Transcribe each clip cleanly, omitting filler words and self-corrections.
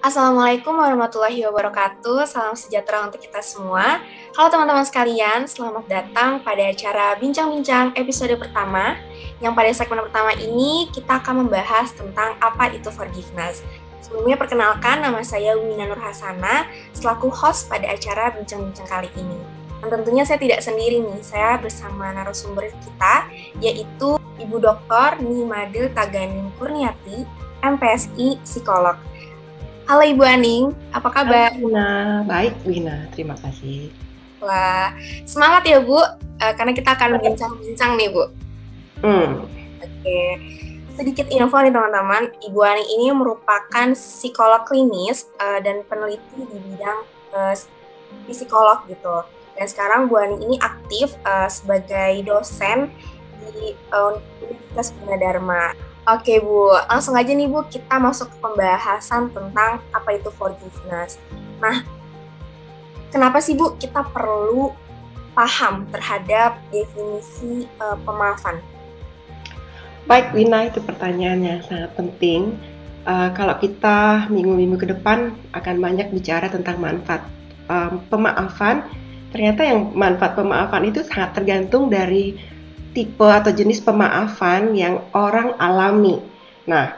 Assalamualaikum warahmatullahi wabarakatuh. Salam sejahtera untuk kita semua. Halo teman-teman sekalian, selamat datang pada acara Bincang-Bincang episode pertama. Yang pada segmen pertama ini kita akan membahas tentang apa itu forgiveness. Sebelumnya perkenalkan, nama saya Wina Nur Hasana, selaku host pada acara Bincang-Bincang kali ini. Dan tentunya saya tidak sendiri nih, saya bersama narasumber kita, yaitu Ibu Dr. Nimadil Taganing Kurniati, MPSI Psikolog. Halo Ibu Aning, apa kabar? Halo Wina, baik Wina, terima kasih. Wah, semangat ya Bu, karena kita akan bincang-bincang nih Bu. Oke, sedikit info nih teman-teman, Ibu Aning ini merupakan psikolog klinis dan peneliti di bidang psikolog gitu. Dan sekarang Bu Aning ini aktif sebagai dosen di Universitas Gunadarma. Oke Bu, langsung aja nih Bu, kita masuk ke pembahasan tentang apa itu forgiveness. Nah, kenapa sih Bu kita perlu paham terhadap definisi pemaafan? Baik Wina, itu pertanyaannya sangat penting. Kalau kita minggu-minggu ke depan akan banyak bicara tentang manfaat pemaafan, ternyata yang manfaat pemaafan itu sangat tergantung dari tipe atau jenis pemaafan yang orang alami. Nah,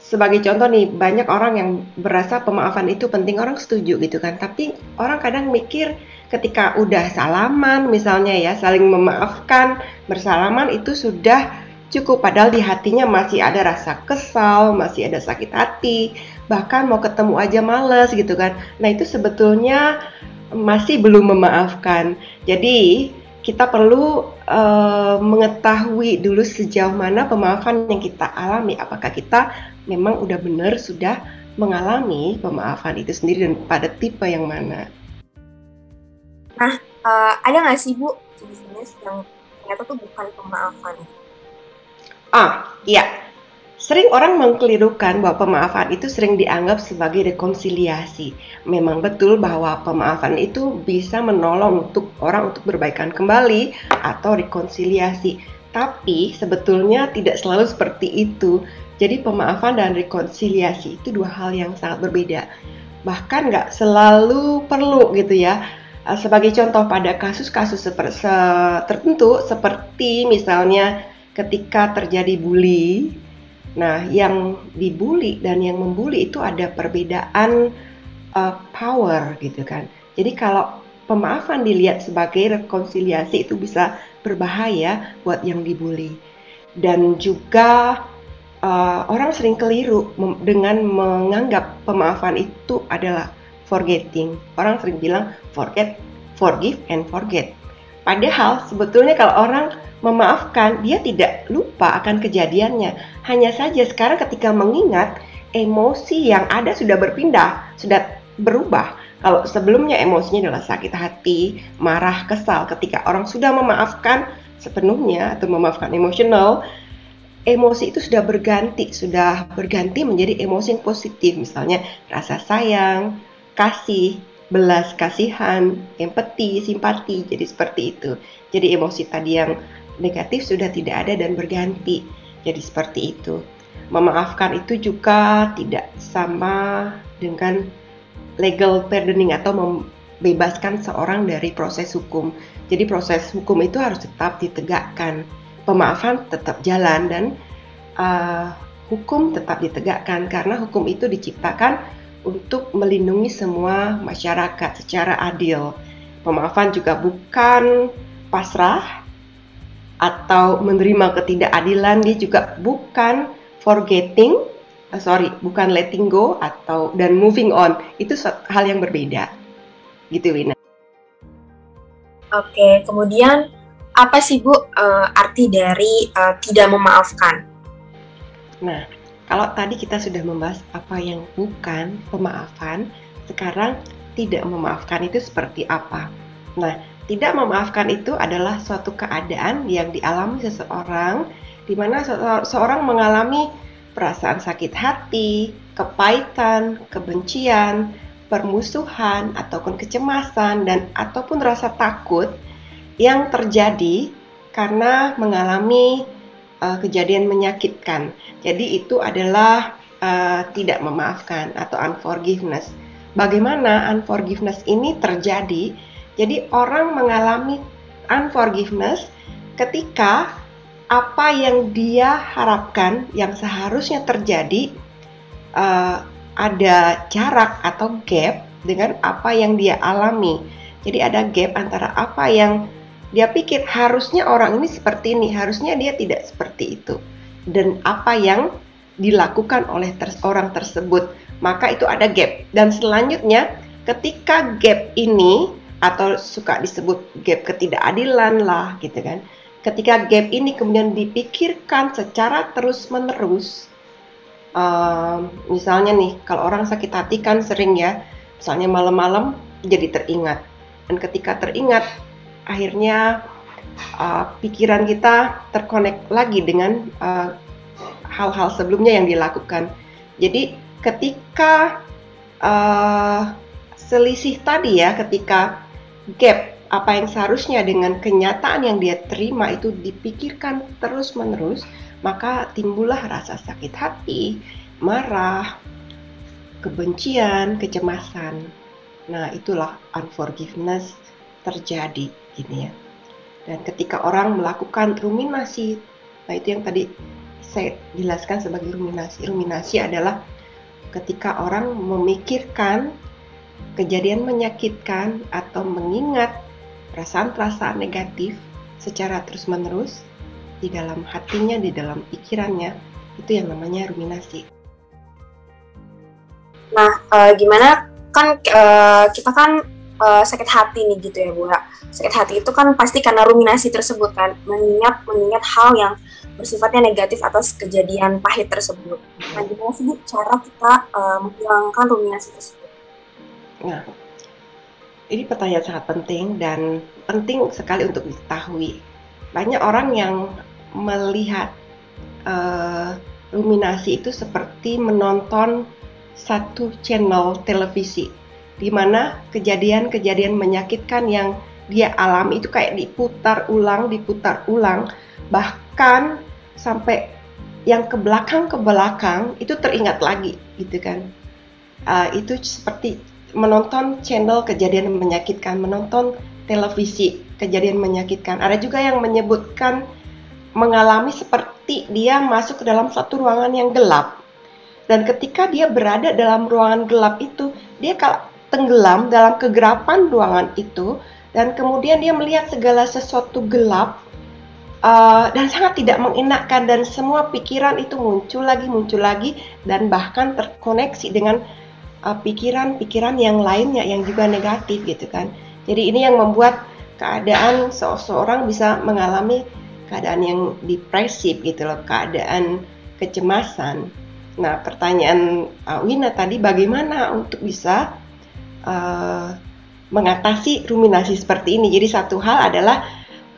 sebagai contoh nih, banyak orang yang berasa pemaafan itu penting, orang setuju gitu kan. Tapi orang kadang mikir ketika udah salaman misalnya ya, saling memaafkan, bersalaman itu sudah cukup. Padahal di hatinya masih ada rasa kesal, masih ada sakit hati, bahkan mau ketemu aja males gitu kan. Nah itu sebetulnya masih belum memaafkan. Jadi kita perlu mengetahui dulu sejauh mana pemaafan yang kita alami. Apakah kita memang udah benar sudah mengalami pemaafan itu sendiri dan pada tipe yang mana? Nah, ada nggak sih Bu jenis-jenis yang ternyata tuh bukan pemaafan? Iya. Sering orang mengkelirukan bahwa pemaafan itu sering dianggap sebagai rekonsiliasi. Memang betul bahwa pemaafan itu bisa menolong untuk orang untuk berbaikan kembali atau rekonsiliasi. Tapi sebetulnya tidak selalu seperti itu. Jadi pemaafan dan rekonsiliasi itu dua hal yang sangat berbeda. Bahkan nggak selalu perlu gitu ya. Sebagai contoh pada kasus-kasus tertentu seperti misalnya ketika terjadi bully. Nah, yang dibully dan yang membuli itu ada perbedaan power gitu kan. Jadi kalau pemaafan dilihat sebagai rekonsiliasi itu bisa berbahaya buat yang dibully. Dan juga orang sering keliru dengan menganggap pemaafan itu adalah forgetting. Orang sering bilang forgive and forget. Padahal sebetulnya kalau orang memaafkan, dia tidak lupa akan kejadiannya. Hanya saja sekarang ketika mengingat, emosi yang ada sudah berpindah, sudah berubah. Kalau sebelumnya emosinya adalah sakit hati, marah, kesal. Ketika orang sudah memaafkan sepenuhnya atau memaafkan emosional, emosi itu sudah berganti menjadi emosi yang positif. Misalnya rasa sayang, kasih, belas kasihan, empati, simpati. Jadi seperti itu. Jadi emosi tadi yang negatif sudah tidak ada dan berganti. Jadi seperti itu. Memaafkan itu juga tidak sama dengan legal pardoning atau membebaskan seorang dari proses hukum. Jadi proses hukum itu harus tetap ditegakkan. Pemaafan tetap jalan dan hukum tetap ditegakkan karena hukum itu diciptakan untuk melindungi semua masyarakat secara adil. Pemaafan juga bukan pasrah atau menerima ketidakadilan, dia juga bukan bukan letting go dan moving on. Itu hal yang berbeda. Gitu Wina. Oke, kemudian apa sih Bu arti dari tidak memaafkan? Nah, kalau tadi kita sudah membahas apa yang bukan pemaafan, sekarang tidak memaafkan itu seperti apa? Nah, tidak memaafkan itu adalah suatu keadaan yang dialami seseorang di mana seseorang mengalami perasaan sakit hati, kepahitan, kebencian, permusuhan, ataupun kecemasan dan ataupun rasa takut yang terjadi karena mengalami kejadian menyakitkan. Jadi itu adalah tidak memaafkan atau unforgiveness. Bagaimana unforgiveness ini terjadi? Jadi orang mengalami unforgiveness ketika apa yang dia harapkan yang seharusnya terjadi ada jarak atau gap dengan apa yang dia alami. Jadi ada gap antara apa yang dia pikir harusnya orang ini seperti ini, harusnya dia tidak seperti itu, dan apa yang dilakukan oleh orang tersebut, maka itu ada gap. Dan selanjutnya ketika gap ini, atau suka disebut gap ketidakadilan lah gitu kan, ketika gap ini kemudian dipikirkan secara terus menerus, misalnya nih kalau orang sakit hati kan sering ya, misalnya malam-malam jadi teringat, dan ketika teringat akhirnya pikiran kita terkonek lagi dengan hal-hal sebelumnya yang dilakukan. Jadi ketika selisih tadi ya, ketika gap apa yang seharusnya dengan kenyataan yang dia terima itu dipikirkan terus-menerus, maka timbullah rasa sakit hati, marah, kebencian, kecemasan. Nah, itulah unforgiveness terjadi gini ya. Dan ketika orang melakukan ruminasi, nah itu yang tadi saya jelaskan sebagai ruminasi. Ruminasi adalah ketika orang memikirkan kejadian menyakitkan atau mengingat perasaan-perasaan negatif secara terus-menerus di dalam hatinya, di dalam pikirannya, itu yang namanya ruminasi. Nah, gimana kan kita kan sakit hati nih gitu ya Bu. Sakit hati itu kan pasti karena ruminasi tersebut kan, mengingat hal yang bersifatnya negatif atas kejadian pahit tersebut. Nah, gimana sih Bu cara kita menghilangkan ruminasi tersebut? Nah, ini pertanyaan sangat penting dan penting sekali untuk diketahui. Banyak orang yang melihat ruminasi itu seperti menonton satu channel televisi, di mana kejadian-kejadian menyakitkan yang dia alami itu kayak diputar ulang, bahkan sampai yang ke belakang itu teringat lagi, gitu kan. Itu seperti menonton channel kejadian menyakitkan, menonton televisi kejadian menyakitkan. Ada juga yang menyebutkan mengalami seperti dia masuk ke dalam satu ruangan yang gelap. Dan ketika dia berada dalam ruangan gelap itu, dia tenggelam dalam kegelapan ruangan itu, dan kemudian dia melihat segala sesuatu gelap, dan sangat tidak mengenakkan, dan semua pikiran itu muncul lagi, dan bahkan terkoneksi dengan pikiran-pikiran yang lainnya yang juga negatif gitu kan. Jadi ini yang membuat keadaan seseorang bisa mengalami keadaan yang depresif gitu loh, keadaan kecemasan. Nah, pertanyaan Wina tadi bagaimana untuk bisa mengatasi ruminasi seperti ini. Jadi satu hal adalah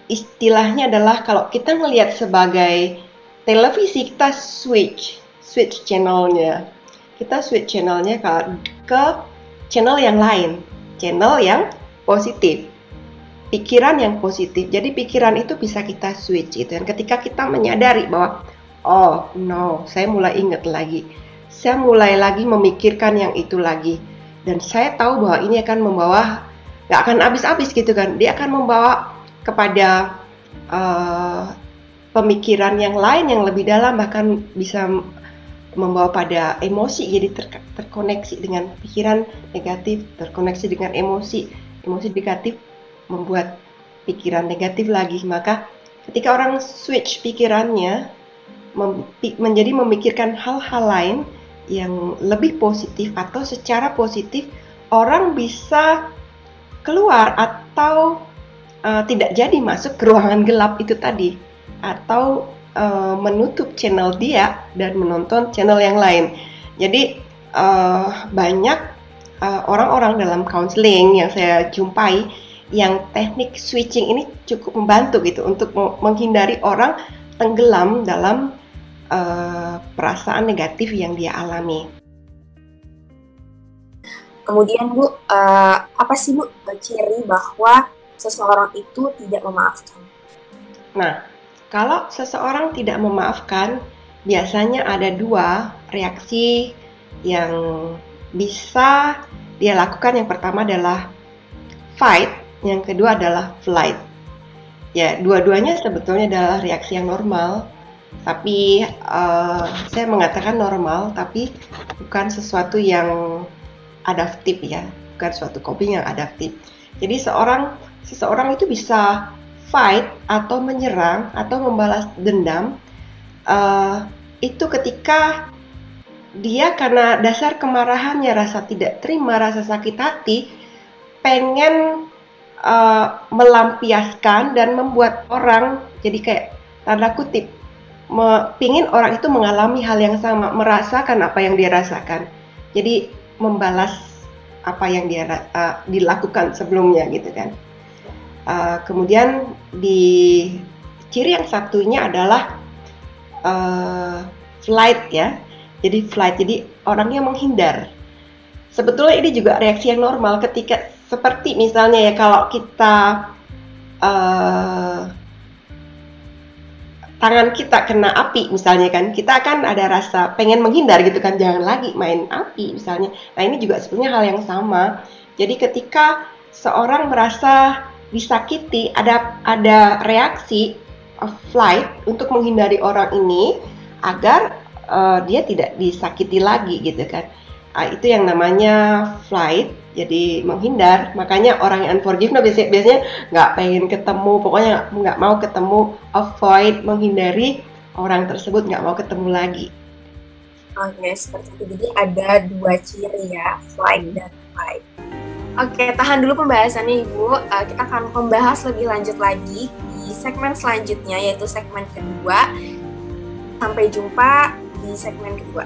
istilahnya adalah kalau kita melihat sebagai televisi, kita switch channelnya. Kita switch channelnya ke channel yang lain, channel yang positif, pikiran yang positif. Jadi pikiran itu bisa kita switch itu. Dan ketika kita menyadari bahwa oh no, saya mulai ingat lagi, saya mulai lagi memikirkan yang itu lagi, dan saya tahu bahwa ini akan membawa, gak akan habis-habis gitu kan, dia akan membawa kepada pemikiran yang lain yang lebih dalam, bahkan bisa membawa pada emosi, jadi terkoneksi dengan pikiran negatif, terkoneksi dengan emosi negatif, membuat pikiran negatif lagi. Maka ketika orang switch pikirannya menjadi memikirkan hal-hal lain yang lebih positif atau secara positif, orang bisa keluar atau tidak jadi masuk ke ruangan gelap itu tadi, atau menutup channel dia dan menonton channel yang lain. Jadi banyak orang-orang dalam counseling yang saya jumpai yang teknik switching ini cukup membantu gitu untuk menghindari orang tenggelam dalam perasaan negatif yang dia alami. Kemudian Bu, apa sih Bu ciri bahwa seseorang itu tidak memaafkan? Nah, kalau seseorang tidak memaafkan, biasanya ada 2 reaksi yang bisa dia lakukan. Yang pertama adalah fight, yang kedua adalah flight. Ya, dua-duanya sebetulnya adalah reaksi yang normal, tapi saya mengatakan normal, tapi bukan sesuatu yang adaptif ya, bukan suatu coping yang adaptif. Jadi seseorang itu bisa fight atau menyerang atau membalas dendam itu ketika dia karena dasar kemarahannya, rasa tidak terima, rasa sakit hati, pengen melampiaskan dan membuat orang jadi kayak tanda kutip pingin orang itu mengalami hal yang sama, merasakan apa yang dia rasakan, jadi membalas apa yang dia dilakukan sebelumnya gitu kan. Kemudian di ciri yang satunya adalah flight ya, jadi orangnya menghindar. Sebetulnya ini juga reaksi yang normal ketika seperti misalnya ya, kalau kita tangan kita kena api misalnya kan, kita akan ada rasa pengen menghindar gitu kan, jangan lagi main api misalnya. Nah ini juga sebenarnya hal yang sama. Jadi ketika seorang merasa disakiti, ada reaksi flight untuk menghindari orang ini agar dia tidak disakiti lagi gitu kan. Itu yang namanya flight, jadi menghindar. Makanya orang yang unforgiveness biasanya nggak pengen ketemu, pokoknya nggak mau ketemu, avoid, menghindari orang tersebut, nggak mau ketemu lagi. Oke, seperti itu. Jadi ada 2 ciri ya, flight dan fight. Oke, tahan dulu pembahasannya Ibu. Kita akan membahas lebih lanjut lagi di segmen selanjutnya, yaitu segmen kedua. Sampai jumpa di segmen kedua.